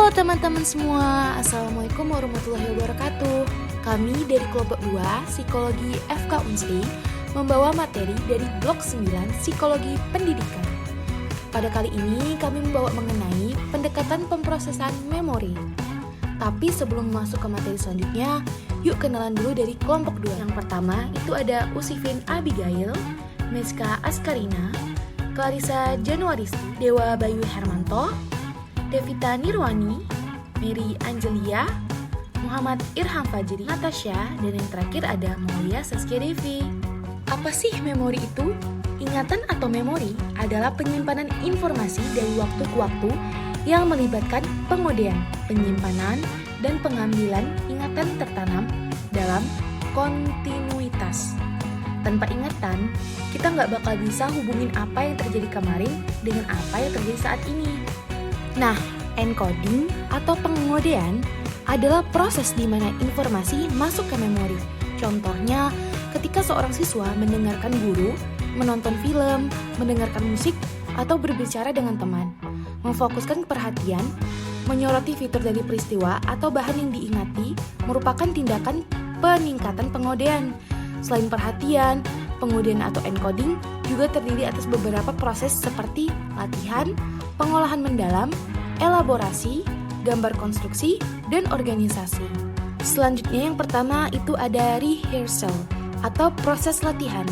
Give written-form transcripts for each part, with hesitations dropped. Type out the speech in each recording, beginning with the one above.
Halo teman-teman semua, Assalamualaikum warahmatullahi wabarakatuh. Kami dari kelompok 2 Psikologi FK Unsri membawa materi dari blok 9 Psikologi Pendidikan. Pada kali ini kami membawa mengenai pendekatan pemrosesan memori. Tapi sebelum masuk ke materi selanjutnya, yuk kenalan dulu dari kelompok 2. Yang pertama itu ada Usifin Abigail, Meska Askarina, Clarissa Januaristi, Dewa Bayu Hermanto, Devita Nirwani, Mary Angelia, Muhammad Irham Fajri, Natasha, dan yang terakhir ada Maulia Saskia Devi. Apa sih memori itu? Ingatan atau memori adalah penyimpanan informasi dari waktu ke waktu yang melibatkan pengodean, penyimpanan, dan pengambilan ingatan tertanam dalam kontinuitas. Tanpa ingatan, kita nggak bakal bisa hubungin apa yang terjadi kemarin dengan apa yang terjadi saat ini. Nah, encoding atau pengodean adalah proses di mana informasi masuk ke memori. Contohnya, ketika seorang siswa mendengarkan guru, menonton film, mendengarkan musik, atau berbicara dengan teman. Memfokuskan perhatian, menyoroti fitur dari peristiwa atau bahan yang diingati merupakan tindakan peningkatan pengodean. Selain perhatian, pengodean atau encoding juga terdiri atas beberapa proses seperti latihan, pengolahan mendalam, elaborasi, gambar konstruksi, dan organisasi. Selanjutnya yang pertama itu ada rehearsal atau proses latihan,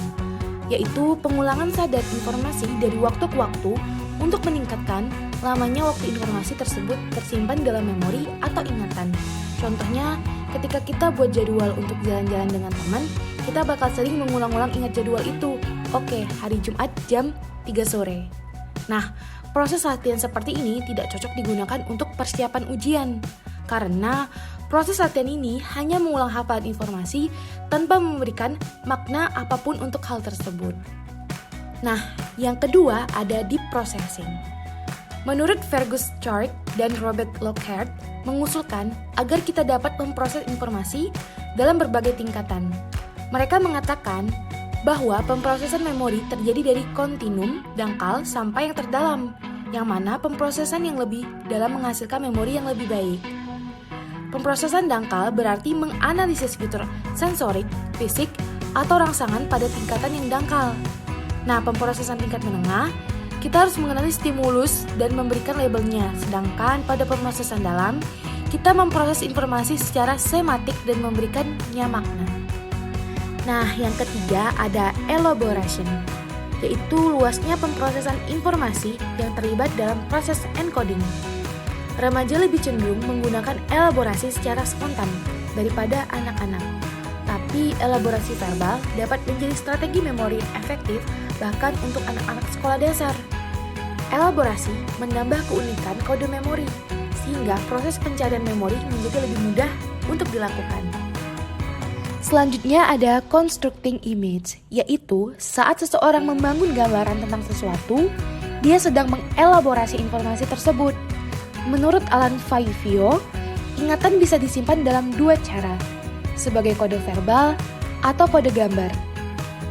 yaitu pengulangan sadar informasi dari waktu ke waktu untuk meningkatkan lamanya waktu informasi tersebut tersimpan dalam memori atau ingatan. Contohnya, ketika kita buat jadwal untuk jalan-jalan dengan teman, kita bakal sering mengulang-ulang ingat jadwal itu. Oke, hari Jumat jam 3 sore. Nah, proses latihan seperti ini tidak cocok digunakan untuk persiapan ujian, karena proses latihan ini hanya mengulang hafalan informasi tanpa memberikan makna apapun untuk hal tersebut. Nah, yang kedua ada deep processing. Menurut Fergus Chark dan Robert Lockhart mengusulkan agar kita dapat memproses informasi dalam berbagai tingkatan. Mereka mengatakan bahwa pemrosesan memori terjadi dari kontinum, dangkal, sampai yang terdalam, yang mana pemrosesan yang lebih dalam menghasilkan memori yang lebih baik. Pemrosesan dangkal berarti menganalisis fitur sensorik, fisik, atau rangsangan pada tingkatan yang dangkal. Nah, pemrosesan tingkat menengah, kita harus mengenali stimulus dan memberikan labelnya, sedangkan pada pemrosesan dalam, kita memproses informasi secara sematik dan memberikannya makna. Nah, yang ketiga ada elaboration, yaitu luasnya pemrosesan informasi yang terlibat dalam proses encoding. Remaja lebih cenderung menggunakan elaborasi secara spontan daripada anak-anak. Tapi elaborasi verbal dapat menjadi strategi memori efektif bahkan untuk anak-anak sekolah dasar. Elaborasi menambah keunikan kode memori, sehingga proses pencarian memori menjadi lebih mudah untuk dilakukan. Selanjutnya ada constructing image, yaitu saat seseorang membangun gambaran tentang sesuatu, dia sedang mengelaborasi informasi tersebut. Menurut Alan Faivio, ingatan bisa disimpan dalam dua cara, sebagai kode verbal atau kode gambar.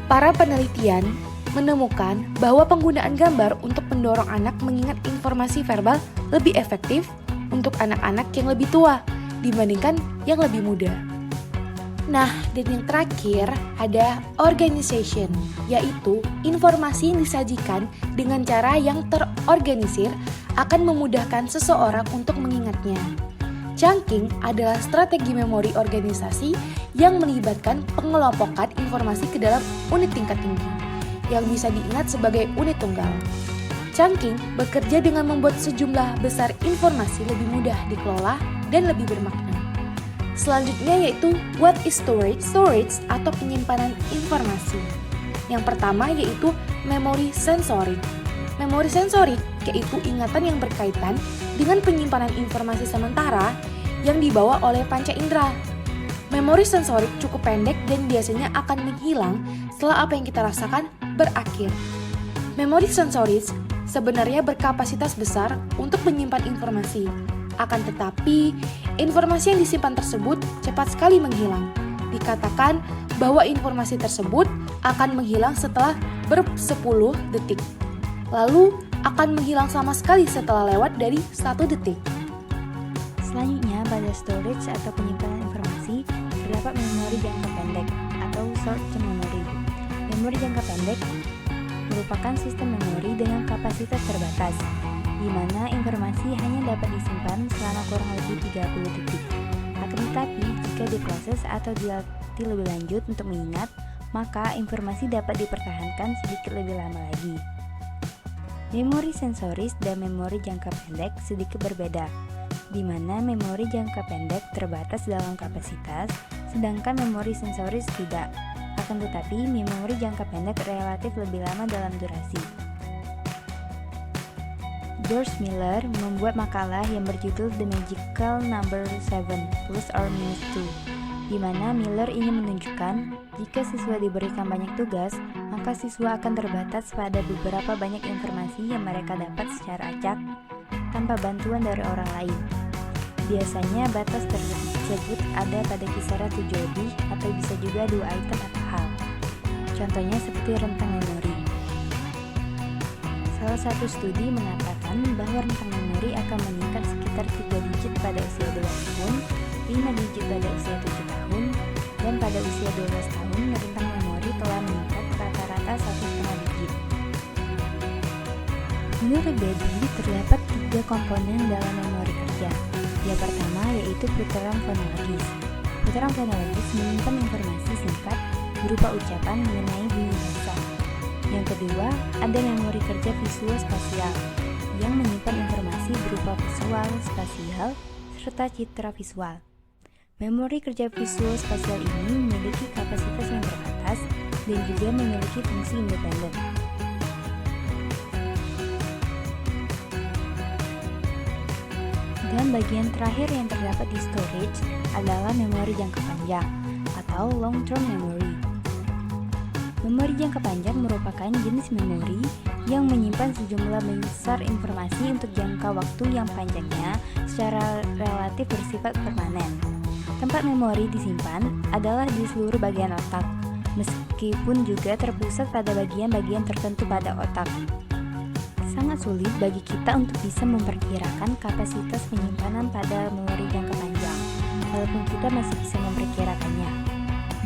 Para penelitian menemukan bahwa penggunaan gambar untuk mendorong anak mengingat informasi verbal lebih efektif untuk anak-anak yang lebih tua dibandingkan yang lebih muda. Nah, dan yang terakhir ada organization, yaitu informasi yang disajikan dengan cara yang terorganisir akan memudahkan seseorang untuk mengingatnya. Chunking adalah strategi memori organisasi yang melibatkan pengelompokan informasi ke dalam unit tingkat tinggi, yang bisa diingat sebagai unit tunggal. Chunking bekerja dengan membuat sejumlah besar informasi lebih mudah dikelola dan lebih bermakna. Selanjutnya yaitu what is storage? Storage atau penyimpanan informasi. Yang pertama yaitu memori sensorik. Memori sensorik yaitu ingatan yang berkaitan dengan penyimpanan informasi sementara yang dibawa oleh panca indera. Memori sensorik cukup pendek dan biasanya akan menghilang setelah apa yang kita rasakan berakhir. Memori sensoris sebenarnya berkapasitas besar untuk menyimpan informasi. Akan tetapi, informasi yang disimpan tersebut cepat sekali menghilang. Dikatakan bahwa informasi tersebut akan menghilang setelah ber-10 detik. Lalu akan menghilang sama sekali setelah lewat dari 1 detik. Selanjutnya, pada storage atau penyimpanan informasi, terdapat memori jangka pendek atau short-term memory. Memori jangka pendek merupakan sistem memori dengan kapasitas terbatas, di mana informasi hanya dapat disimpan selama kurang lebih 30 detik. Akan tetapi, jika diproses atau dilatih lebih lanjut untuk mengingat, maka informasi dapat dipertahankan sedikit lebih lama lagi. Memori sensoris dan memori jangka pendek sedikit berbeda, di mana memori jangka pendek terbatas dalam kapasitas, sedangkan memori sensoris tidak. Akan tetapi, memori jangka pendek relatif lebih lama dalam durasi. George Miller membuat makalah yang berjudul The Magical Number 7 Plus or Minus 2, di mana Miller ingin menunjukkan jika siswa diberikan banyak tugas, maka siswa akan terbatas pada beberapa banyak informasi yang mereka dapat secara acak tanpa bantuan dari orang lain. Biasanya batas tersebut ada pada kisaran 7 lebih atau bisa juga 2 item atau hal. Contohnya seperti rentang memori. Salah satu studi mengatakan bahwa rentang memori akan meningkat sekitar 3 digit pada usia 2 tahun, 5 digit pada usia 7 tahun, dan pada usia 12 tahun rentang memori telah meningkat rata-rata 1,5 digit. Menurut Bedi, terdapat 3 komponen dalam memori kerja. Yang pertama yaitu putaran fonologis. Putaran fonologis menyimpan informasi singkat berupa ucapan mengenai bunyi bahasa. Yang kedua, ada memori kerja visual spasial yang menyimpan informasi berupa visual spasial serta citra visual. Memori kerja visual spasial ini memiliki kapasitas yang terbatas dan juga memiliki fungsi independen. Dan bagian terakhir yang terdapat di storage adalah memori jangka panjang atau long-term memory. Memori jangka panjang merupakan jenis memori yang menyimpan sejumlah besar informasi untuk jangka waktu yang panjangnya secara relatif bersifat permanen. Tempat memori disimpan adalah di seluruh bagian otak, meskipun juga terpusat pada bagian-bagian tertentu pada otak. Sangat sulit bagi kita untuk bisa memperkirakan kapasitas penyimpanan pada memori jangka panjang, walaupun kita masih bisa memperkirakannya.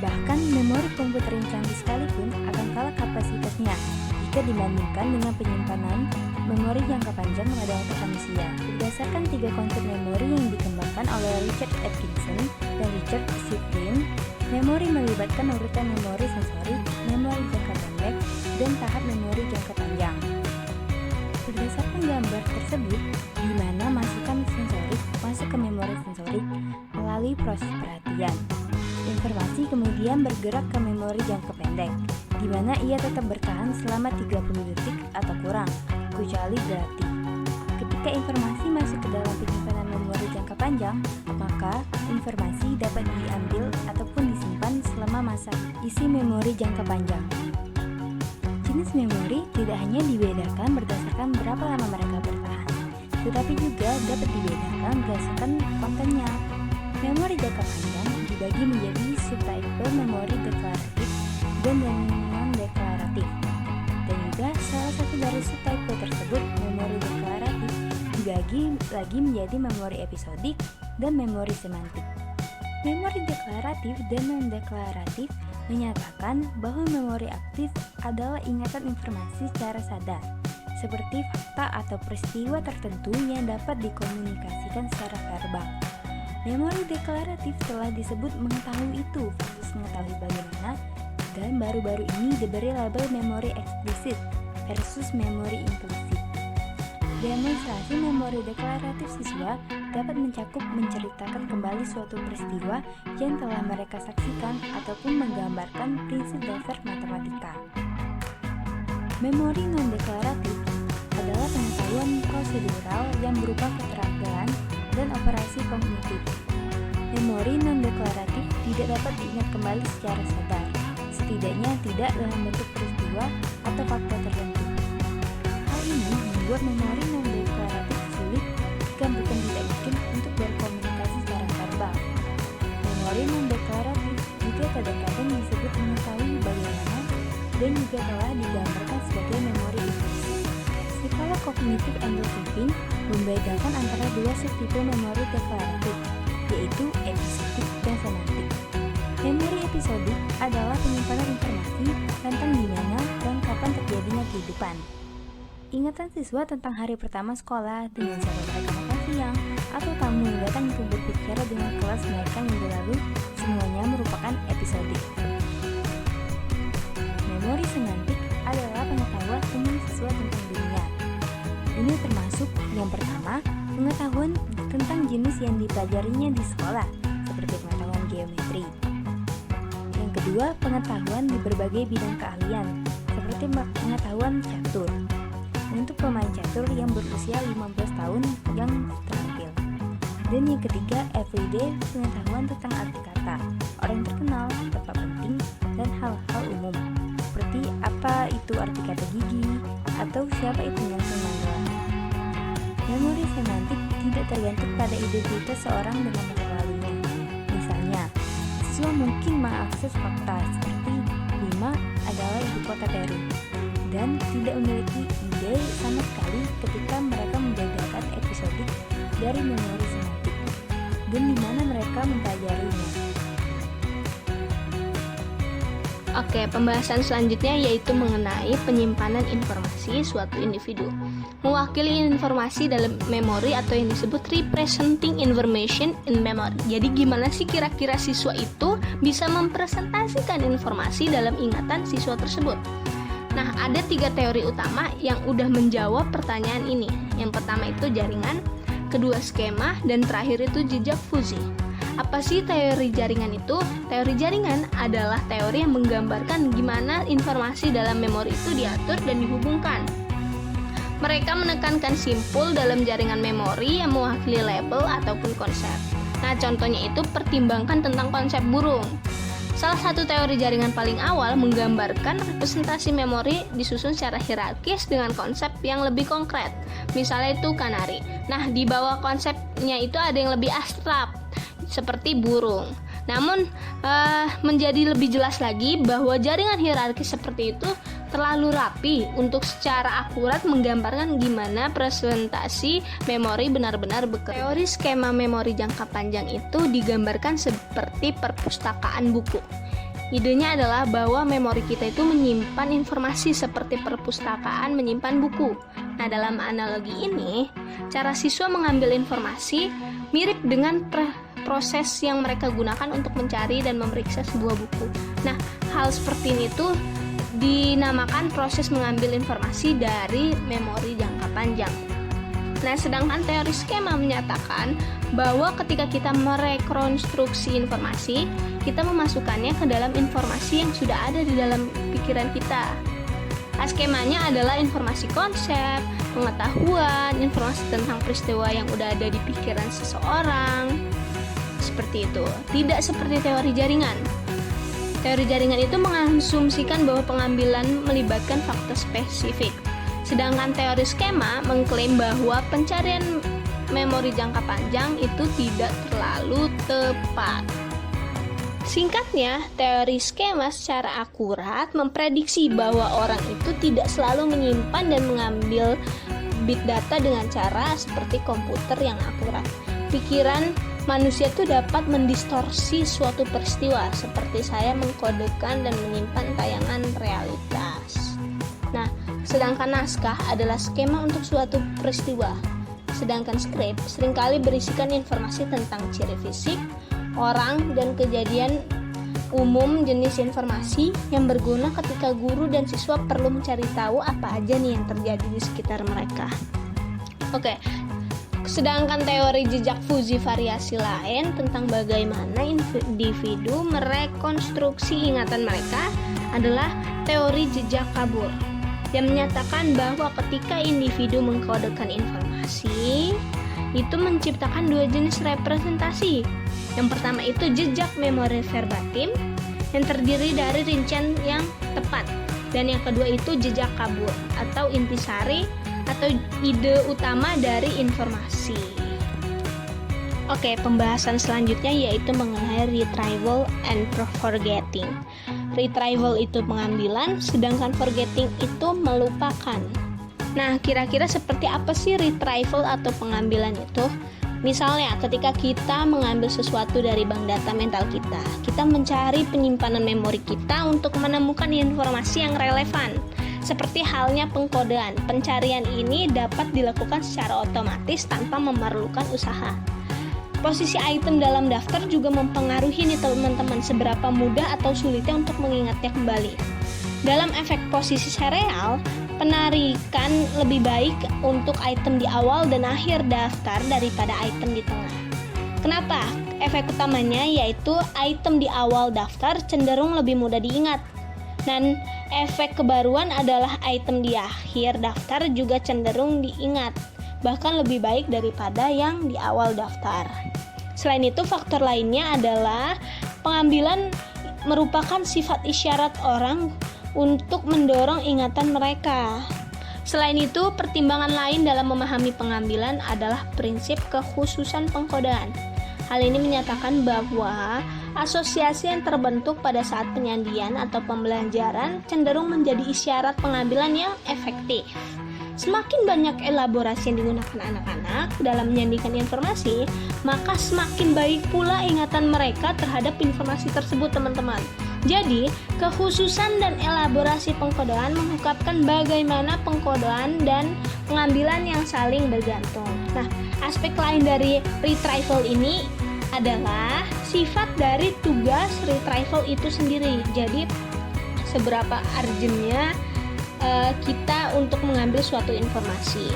Bahkan memori komputer yang canggih sekalipun akan kalah kapasitasnya jika dibandingkan dengan penyimpanan memori jangka panjang pada otak manusia. Berdasarkan 3 konsep memori yang dikembangkan oleh Richard Atkinson dan Richard Shifrin, memori melibatkan urutan memori sensorik, memori jangka pendek, dan tahap memori jangka panjang. Berdasarkan gambar tersebut, di mana masukan sensorik masuk ke memori sensorik melalui proses perhatian. Informasi kemudian bergerak ke memori jangka pendek, di mana ia tetap bertahan selama 30 detik atau kurang, kecuali berarti. Ketika informasi masuk ke dalam penyimpanan memori jangka panjang, maka informasi dapat diambil ataupun disimpan selama masa isi memori jangka panjang. Jenis memori tidak hanya dibedakan berdasarkan berapa lama mereka bertahan, tetapi juga dapat dibedakan berdasarkan kontennya. Memori jangka panjang dibagi menjadi subtype memori deklaratif dan non-deklaratif. Dan juga salah satu dari subtype tersebut, memori deklaratif, dibagi lagi menjadi memori episodik dan memori semantik. Memori deklaratif dan non-deklaratif menyatakan bahwa memori aktif adalah ingatan informasi secara sadar, seperti fakta atau peristiwa tertentu yang dapat dikomunikasikan secara verbal. Memori deklaratif telah disebut mengetahui itu versus mengetahui bagaimana, dan baru-baru ini diberi label memori eksplisit versus memori implisit. Demonstrasi memori deklaratif siswa dapat mencakup menceritakan kembali suatu peristiwa yang telah mereka saksikan ataupun menggambarkan prinsip dasar matematika. Memori non-deklaratif adalah pengetahuan prosedural yang berupa keterampilan dan operasi kognitif. Memori non-deklaratif tidak dapat diingat kembali secara sadar, setidaknya tidak dalam bentuk peristiwa atau fakta tertentu. Hal ini membuat memori non-deklaratif sulit, jika bukan tidak mungkin untuk berkomunikasi secara verbal. Memori non-deklaratif juga kadang-kadang disebut mengetahui bagaimana dan juga telah digambarkan sebagai memori implisit. Psikolog kognitif Andrew Tufting membedakan antara dua subtipe memori deklaratif, yaitu episodik dan semantik. Memori episodik adalah penyimpanan informasi tentang di mana dan kapan terjadinya kehidupan. Ingatan siswa tentang hari pertama sekolah dengan cara mereka makan siang atau tamu yang datang untuk berbicara dengan kelas mereka minggu lalu, semuanya merupakan episodik. Memori semantik adalah pengetahuan umum siswa tentang dunia. Ini termasuk yang pertama, pengetahuan tentang jenis yang dipelajarinya di sekolah, seperti pengetahuan geometri. Yang kedua, pengetahuan di berbagai bidang keahlian, seperti pengetahuan catur, untuk pemain catur yang berusia 15 tahun yang terampil. Dan yang ketiga, everyday, pengetahuan tentang arti kata, orang terkenal, tempat penting, dan hal-hal umum, seperti apa itu arti kata gigi, atau siapa itu Nelson Mandela. Memori semantik tidak tergantung pada identitas seorang dengan masa lalunya. Misalnya, siswa mungkin mengakses fakta seperti Lima adalah ibu kota Peru, dan tidak memiliki ide sama sekali ketika mereka membedakan episodik dari memori semantik dan di mana mereka mempelajarinya. Oke, pembahasan selanjutnya yaitu mengenai penyimpanan informasi suatu individu. Mewakili informasi dalam memori atau yang disebut representing information in memory. Jadi gimana sih kira-kira siswa itu bisa mempresentasikan informasi dalam ingatan siswa tersebut? Nah, ada 3 teori utama yang udah menjawab pertanyaan ini. Yang pertama itu jaringan, kedua skema, dan terakhir itu jejak fusi. Apa sih teori jaringan itu? Teori jaringan adalah teori yang menggambarkan gimana informasi dalam memori itu diatur dan dihubungkan. Mereka menekankan simpul dalam jaringan memori yang mewakili label ataupun konsep. Nah, contohnya itu pertimbangkan tentang konsep burung. Salah satu teori jaringan paling awal menggambarkan representasi memori disusun secara hierarkis dengan konsep yang lebih konkret. Misalnya itu kanari. Nah, di bawah konsepnya itu ada yang lebih abstrak, seperti burung. Namun, menjadi lebih jelas lagi bahwa jaringan hierarkis seperti itu terlalu rapi untuk secara akurat menggambarkan gimana presentasi memori benar-benar bekerja. Teori skema memori jangka panjang itu digambarkan seperti perpustakaan buku. Idenya adalah bahwa memori kita itu menyimpan informasi seperti perpustakaan menyimpan buku. Nah, dalam analogi ini, cara siswa mengambil informasi mirip dengan proses yang mereka gunakan untuk mencari dan memeriksa sebuah buku. Nah, hal seperti ini tuh dinamakan proses mengambil informasi dari memori jangka panjang. Nah, sedangkan teori skema menyatakan bahwa ketika kita merekonstruksi informasi, kita memasukkannya ke dalam informasi yang sudah ada di dalam pikiran kita. Nah, skemanya adalah informasi konsep, pengetahuan, informasi tentang peristiwa yang udah ada di pikiran seseorang. Seperti itu. Tidak seperti teori jaringan. Teori jaringan itu mengasumsikan bahwa pengambilan melibatkan fakta spesifik. Sedangkan teori skema mengklaim bahwa pencarian memori jangka panjang itu tidak terlalu tepat. Singkatnya, teori skema secara akurat memprediksi bahwa orang itu tidak selalu menyimpan dan mengambil bit data dengan cara seperti komputer yang akurat. Pikiran manusia itu dapat mendistorsi suatu peristiwa, seperti saya mengkodekan dan menyimpan tayangan realitas. Nah, sedangkan naskah adalah skema untuk suatu peristiwa. Sedangkan skrip seringkali berisikan informasi tentang ciri fisik, orang, dan kejadian umum jenis informasi yang berguna ketika guru dan siswa perlu mencari tahu apa aja nih yang terjadi di sekitar mereka. Oke. Sedangkan teori jejak fusi variasi lain tentang bagaimana individu merekonstruksi ingatan mereka adalah teori jejak kabur yang menyatakan bahwa ketika individu mengkodekan informasi, itu menciptakan 2 jenis representasi. Yang pertama itu jejak memori verbatim yang terdiri dari rincian yang tepat, dan yang kedua itu jejak kabur atau intisari atau ide utama dari informasi. Oke, pembahasan selanjutnya yaitu mengenai retrieval and forgetting. Retrieval itu pengambilan, sedangkan forgetting itu melupakan. Nah, kira-kira seperti apa sih retrieval atau pengambilan itu? Misalnya, ketika kita mengambil sesuatu dari bank data mental kita mencari penyimpanan memori kita untuk menemukan informasi yang relevan. Seperti halnya pengkodean, pencarian ini dapat dilakukan secara otomatis tanpa memerlukan usaha. Posisi item dalam daftar juga mempengaruhi nih teman-teman seberapa mudah atau sulitnya untuk mengingatnya kembali. Dalam efek posisi serial, penarikan lebih baik untuk item di awal dan akhir daftar daripada item di tengah. Kenapa? Efek utamanya yaitu item di awal daftar cenderung lebih mudah diingat. Dan efek kebaruan adalah item di akhir daftar juga cenderung diingat, bahkan lebih baik daripada yang di awal daftar. Selain itu, faktor lainnya adalah pengambilan merupakan sifat isyarat orang untuk mendorong ingatan mereka. Selain itu, pertimbangan lain dalam memahami pengambilan adalah prinsip kekhususan pengkodean. Hal ini menyatakan bahwa asosiasi yang terbentuk pada saat penyandian atau pembelajaran cenderung menjadi isyarat pengambilan yang efektif. Semakin banyak elaborasi yang digunakan anak-anak dalam menyandikan informasi, maka semakin baik pula ingatan mereka terhadap informasi tersebut, teman-teman. Jadi, kekhususan dan elaborasi pengkodean mengungkapkan bagaimana pengkodean dan pengambilan yang saling bergantung. Nah, aspek lain dari retrieval ini adalah sifat dari tugas retrieval itu sendiri. Jadi, seberapa urgentnya kita untuk mengambil suatu informasi.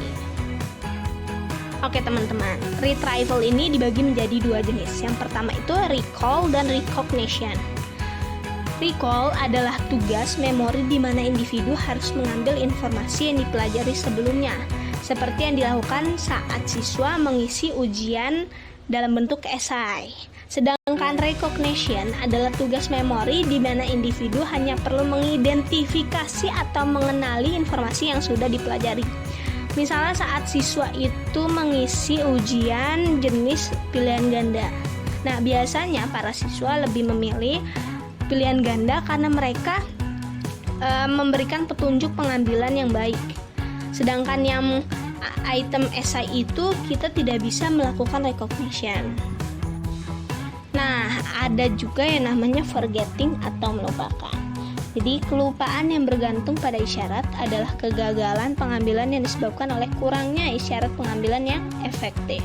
Oke teman-teman, retrieval ini dibagi menjadi dua jenis. Yang pertama itu recall dan recognition. Recall adalah tugas memori di mana individu harus mengambil informasi yang dipelajari sebelumnya, seperti yang dilakukan saat siswa mengisi ujian dalam bentuk esai. Sedangkan recognition adalah tugas memori di mana individu hanya perlu mengidentifikasi atau mengenali informasi yang sudah dipelajari. Misalnya saat siswa itu mengisi ujian jenis pilihan ganda. Nah, biasanya para siswa lebih memilih pilihan ganda karena mereka memberikan petunjuk pengambilan yang baik. Sedangkan yang item esai itu kita tidak bisa melakukan recognition. Nah, ada juga yang namanya forgetting atau melupakan. Jadi, kelupaan yang bergantung pada isyarat adalah kegagalan pengambilan yang disebabkan oleh kurangnya isyarat pengambilan yang efektif.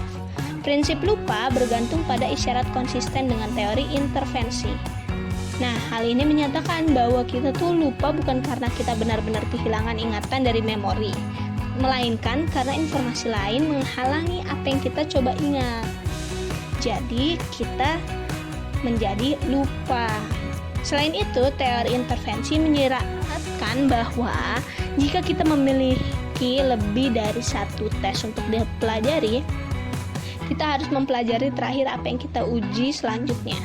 Prinsip lupa bergantung pada isyarat konsisten dengan teori intervensi. Nah, hal ini menyatakan bahwa kita tuh lupa bukan karena kita benar-benar kehilangan ingatan dari memori, melainkan karena informasi lain menghalangi apa yang kita coba ingat. Jadi, kita menjadi lupa. Selain itu, teori intervensi menyiratkan bahwa jika kita memiliki lebih dari satu tes untuk dipelajari, kita harus mempelajari terakhir apa yang kita uji selanjutnya.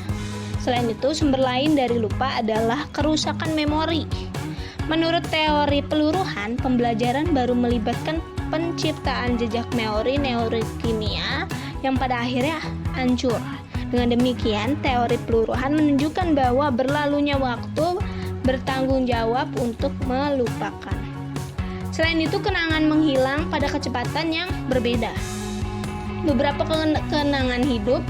Selain itu, sumber lain dari lupa adalah kerusakan memori. Menurut teori peluruhan, pembelajaran baru melibatkan penciptaan jejak memori neurokimia yang pada akhirnya hancur. Dengan demikian, teori peluruhan menunjukkan bahwa berlalunya waktu bertanggung jawab untuk melupakan. Selain itu, kenangan menghilang pada kecepatan yang berbeda. Beberapa kenangan hidup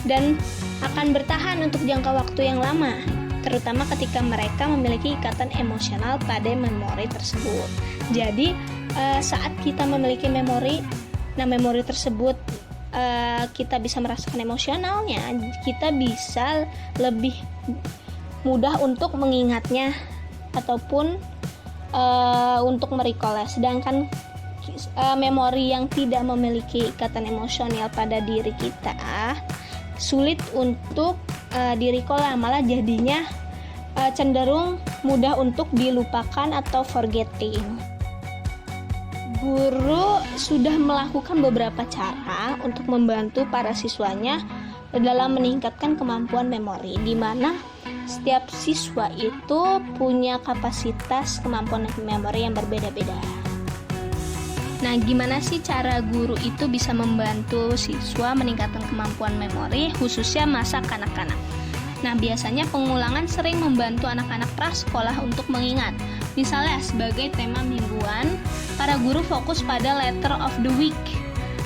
dan akan bertahan untuk jangka waktu yang lama, terutama ketika mereka memiliki ikatan emosional pada memori tersebut. Jadi, saat kita memiliki memori, nah memori tersebut kita bisa merasakan emosionalnya, kita bisa lebih mudah untuk mengingatnya ataupun untuk merecall. Sedangkan memori yang tidak memiliki ikatan emosional pada diri kita sulit untuk di-recall, malah jadinya cenderung mudah untuk dilupakan atau forgetting. Guru sudah melakukan beberapa cara untuk membantu para siswanya dalam meningkatkan kemampuan memori, di mana setiap siswa itu punya kapasitas kemampuan memori yang berbeda-beda. Nah, gimana sih cara guru itu bisa membantu siswa meningkatkan kemampuan memori, khususnya masa kanak-kanak? Nah, biasanya pengulangan sering membantu anak-anak prasekolah untuk mengingat. Misalnya, sebagai tema mingguan, para guru fokus pada letter of the week.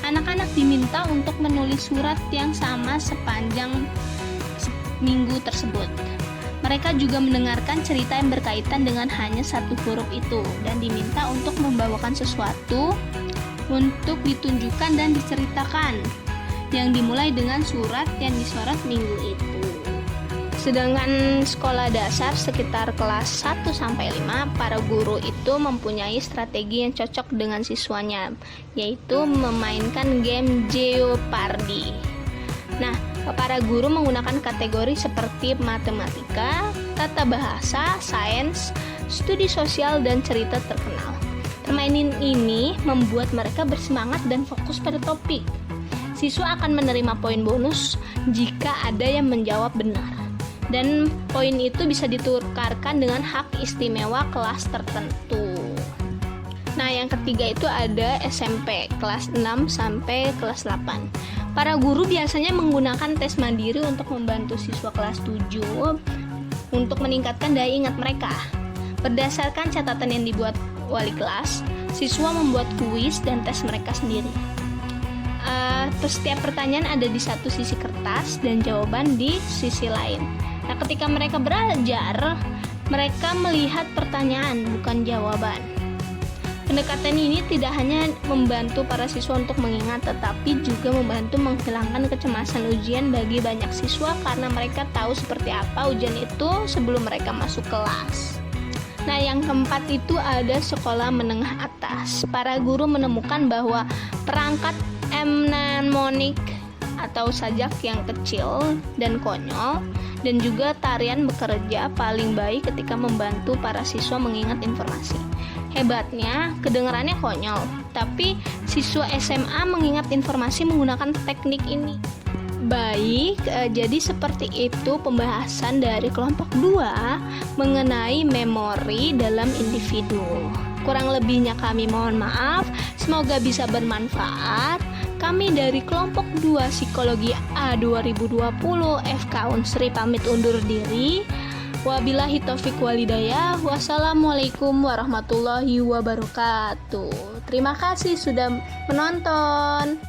Anak-anak diminta untuk menulis surat yang sama sepanjang minggu tersebut. Mereka juga mendengarkan cerita yang berkaitan dengan hanya satu huruf itu dan diminta untuk membawakan sesuatu untuk ditunjukkan dan diceritakan yang dimulai dengan surat yang disorot minggu itu. Sedangkan sekolah dasar sekitar kelas 1-5, para guru itu mempunyai strategi yang cocok dengan siswanya, yaitu memainkan game Jeopardy. Nah, para guru menggunakan kategori seperti matematika, tata bahasa, sains, studi sosial, dan cerita terkenal. Permainan ini membuat mereka bersemangat dan fokus pada topik. Siswa akan menerima poin bonus jika ada yang menjawab benar. Dan poin itu bisa ditukarkan dengan hak istimewa kelas tertentu. Nah, yang ketiga itu ada SMP, kelas 6 sampai kelas 8. Para guru biasanya menggunakan tes mandiri untuk membantu siswa kelas 7 untuk meningkatkan daya ingat mereka. Berdasarkan catatan yang dibuat wali kelas, siswa membuat kuis dan tes mereka sendiri. Setiap pertanyaan ada di satu sisi kertas dan jawaban di sisi lain. Nah, ketika mereka belajar, mereka melihat pertanyaan, bukan jawaban. Pendekatan ini tidak hanya membantu para siswa untuk mengingat, tetapi juga membantu menghilangkan kecemasan ujian bagi banyak siswa karena mereka tahu seperti apa ujian itu sebelum mereka masuk kelas. Nah, yang keempat itu ada sekolah menengah atas. Para guru menemukan bahwa perangkat mnemonik atau sajak yang kecil dan konyol dan juga tarian bekerja paling baik ketika membantu para siswa mengingat informasi. Hebatnya, kedengarannya konyol, tapi siswa SMA mengingat informasi menggunakan teknik ini. Baik, jadi seperti itu pembahasan dari kelompok 2 mengenai memori dalam individu. Kurang lebihnya kami mohon maaf, semoga bisa bermanfaat. Kami dari kelompok 2 Psikologi A 2020 FK Unsri pamit undur diri. Wabillahi taufiq walhidayah. Wassalamualaikum warahmatullahi wabarakatuh. Terima kasih sudah menonton.